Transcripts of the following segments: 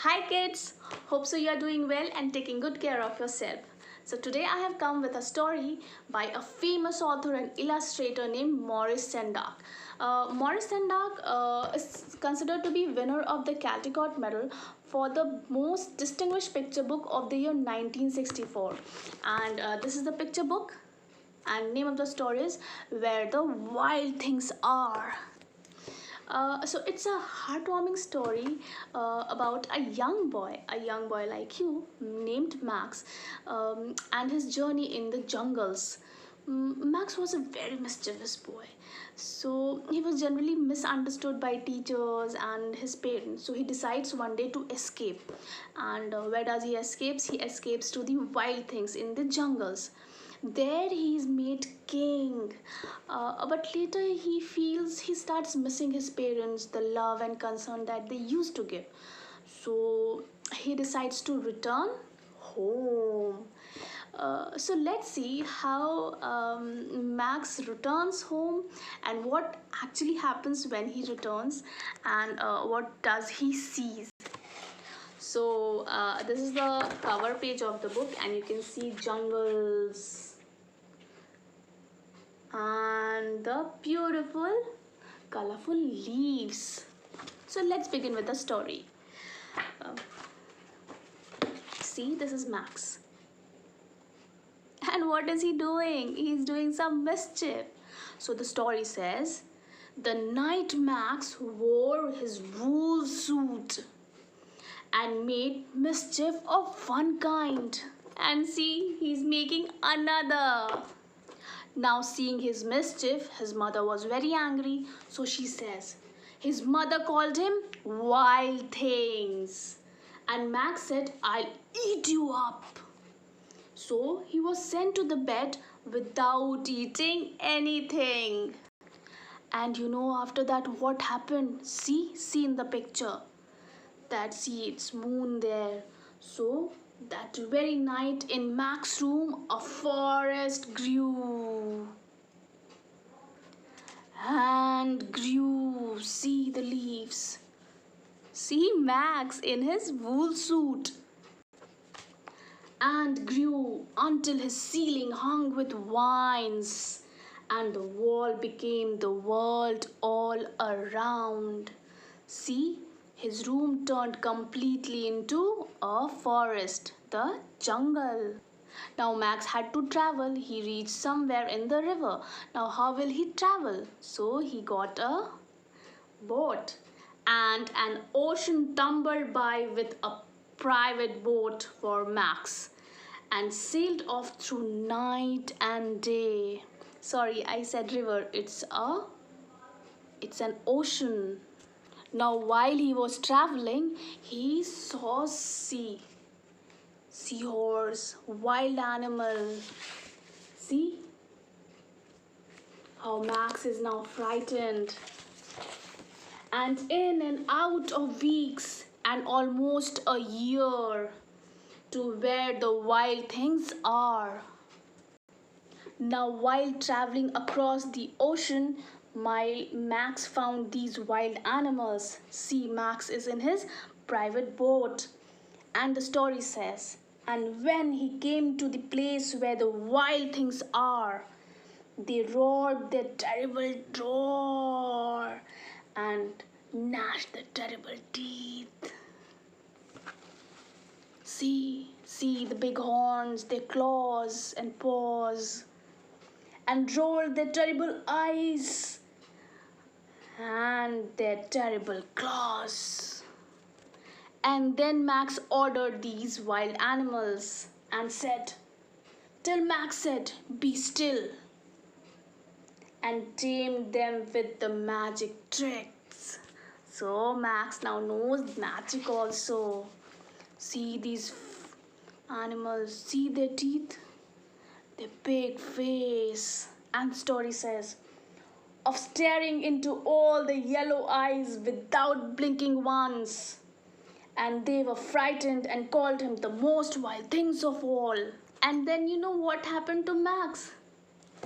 Hi kids, hope so you are doing well and taking good care of yourself. So today I have come with a story by a famous author and illustrator named Maurice Sendak. Maurice Sendak is considered to be winner of the Caldecott Medal for the most distinguished picture book of the year 1964. And this is the picture book, and name of the story is Where the Wild Things Are. So it's a heartwarming story about a young boy like you, named Max, and his journey in the jungles. Max was a very mischievous boy, so he was generally misunderstood by teachers and his parents. So he decides one day to escape, and where does he escapes? He escapes to the wild things in the jungles. There he is made king, but later he starts missing his parents, the love and concern that they used to give. So he decides to return home. So let's see how Max returns home and what actually happens when he returns, and what does he see. So this is the cover page of the book, and you can see jungles and the beautiful colorful leaves. So let's begin with the story. Um, See, this is Max. And what is he doing? He's doing some mischief. So the story says, the night Max wore his wool suit and made mischief of one kind. And see, he's making another. Now, seeing his mischief, his mother was very angry. So she says, his mother called him Wild Things. And Max said, I'll eat you up. So he was sent to the bed without eating anything. And you know after that what happened? See in the picture. See, it's moon there. So that very night in Max's room, a forest grew and grew. See the leaves. See Max in his wool suit, and grew until his ceiling hung with vines, and the wall became the world all around. See, his room turned completely into a forest, the jungle. Now Max had to travel. He reached somewhere in the river. Now how will he travel? So he got a boat, and an ocean tumbled by with a private boat for Max, and sailed off through night and day. Sorry, I said river. It's an ocean. Now while he was traveling, he saw seahorse, wild animal. See how Max is now frightened. And in and out of weeks and almost a year to where the wild things are. Now while traveling across the ocean, Max found these wild animals. See, Max is in his private boat. And the story says, and when he came to the place where the wild things are, they roared their terrible roar and gnashed their terrible teeth. See the big horns, their claws and paws, and rolled their terrible eyes and their terrible claws. And then Max ordered these wild animals and said, till Max said, be still, and tamed them with the magic tricks. So Max now knows magic also. See these animals, see their teeth, their big face. And the story says, of staring into all the yellow eyes without blinking once. And they were frightened and called him the most wild things of all. And then you know what happened to Max?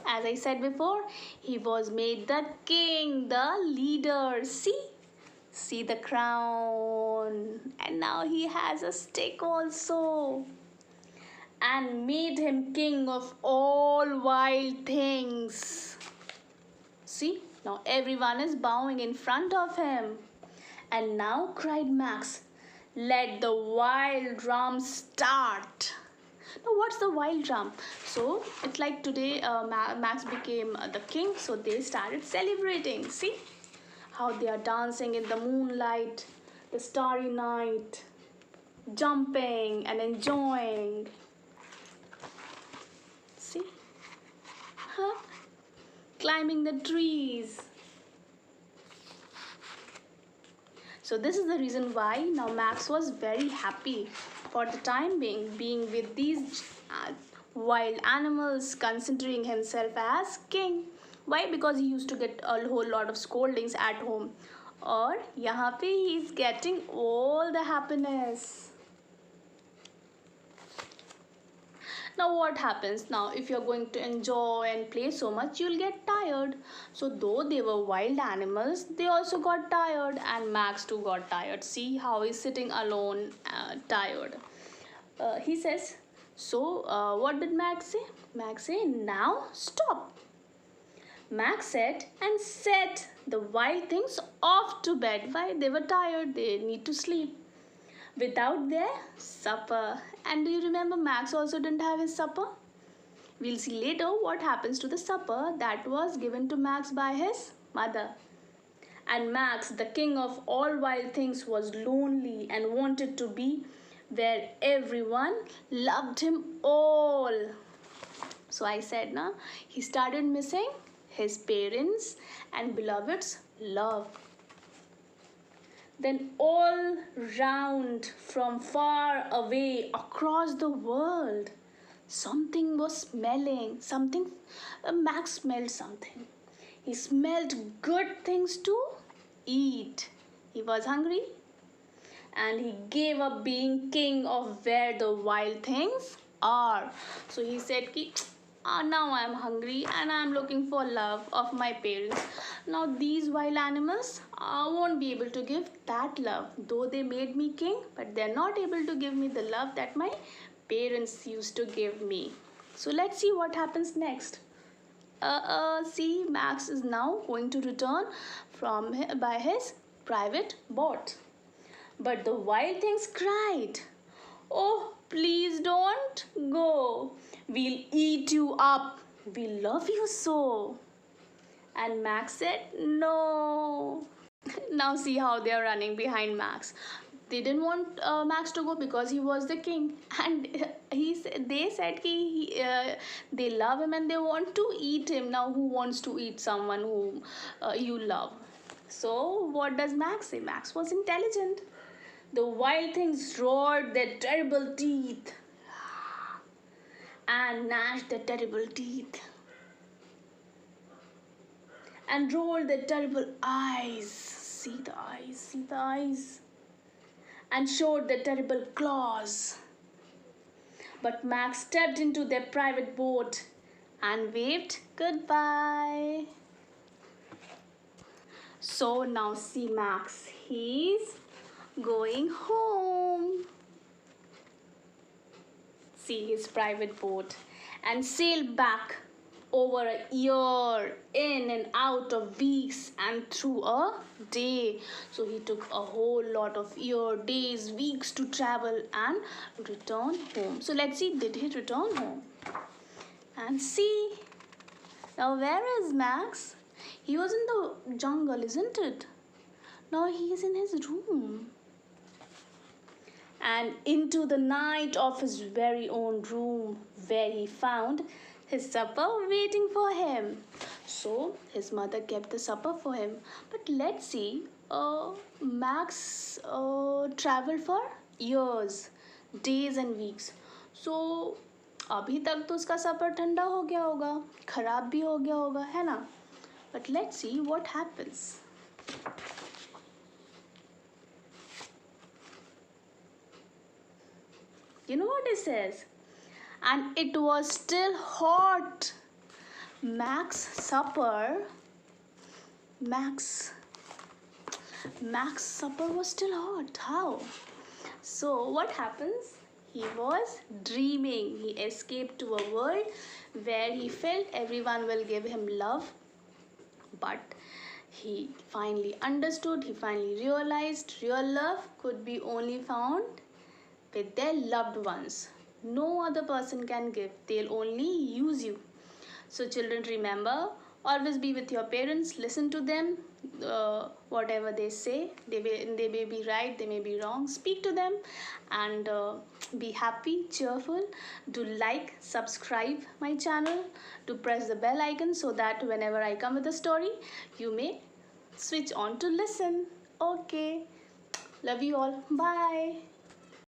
As I said before, he was made the king, the leader. See the crown. And now he has a stick also, and made him king of all wild things. See, now everyone is bowing in front of him. And now, cried Max, let the wild drum start. Now, what's the wild drum? So, it's like today Max became the king, so they started celebrating. See how they are dancing in the moonlight, the starry night, jumping and enjoying. See? Huh? Climbing the trees. So this is the reason why now Max was very happy for the time being with these wild animals, considering himself as king. Why? Because he used to get a whole lot of scoldings at home. Or यहाँ पे he is getting all the happiness. Now what happens? Now if you're going to enjoy and play so much, you'll get tired. So though they were wild animals, they also got tired, and Max too got tired. See how he's sitting alone, tired. He says, what did Max say? Max say, now stop. Max said and set the wild things off to bed. Why? They were tired, they need to sleep. Without their supper. And do you remember Max also didn't have his supper? We'll see later what happens to the supper that was given to Max by his mother. And Max, the king of all wild things, was lonely and wanted to be where everyone loved him all. So I said, na, he started missing his parents and beloved's love. Then all round, from far away, across the world, something was smelling. Max smelled something. He smelled good things to eat. He was hungry, and he gave up being king of where the wild things are. So he said, now I am hungry and I am looking for love of my parents. Now these wild animals won't be able to give that love. Though they made me king, but they're not able to give me the love that my parents used to give me. So let's see what happens next. See, Max is now going to return by his private boat. But the wild things cried, oh, please don't go. We'll eat you up. We love you so. And Max said, no. Now see how they are running behind Max. They didn't want Max to go because he was the king. And they said they love him and they want to eat him. Now who wants to eat someone who you love? So what does Max say? Max was intelligent. The wild things roared their terrible teeth and gnashed their terrible teeth and rolled their terrible eyes. See the eyes, see the eyes. And showed their terrible claws. But Max stepped into their private boat and waved goodbye. So now see Max, he's going home. See his private boat and sailed back over a year, in and out of weeks and through a day. So he took a whole lot of days, weeks to travel and return home. So let's see, did he return home? And see, now where is Max? He was in the jungle, isn't it? Now he is in his room. And into the night of his very own room, where he found his supper waiting for him. So his mother kept the supper for him. But let's see, Max traveled for years, days and weeks. So अभी तक तो उसका सफ़र ठंडा हो गया होगा, खराब भी हो गया होगा, है ना? But let's see what happens. You know what it says? And it was still hot. Max's supper was still hot. How? So what happens? He was dreaming. He escaped to a world where he felt everyone will give him love, but he finally understood, he finally realized real love could be only found with their loved ones. No other person can give, they'll only use you. So, children, remember, always be with your parents, listen to them, whatever they say. They may be right, they may be wrong. Speak to them and be happy, cheerful. Do like, subscribe my channel, to press the bell icon so that whenever I come with a story, you may switch on to listen. Okay, love you all. Bye.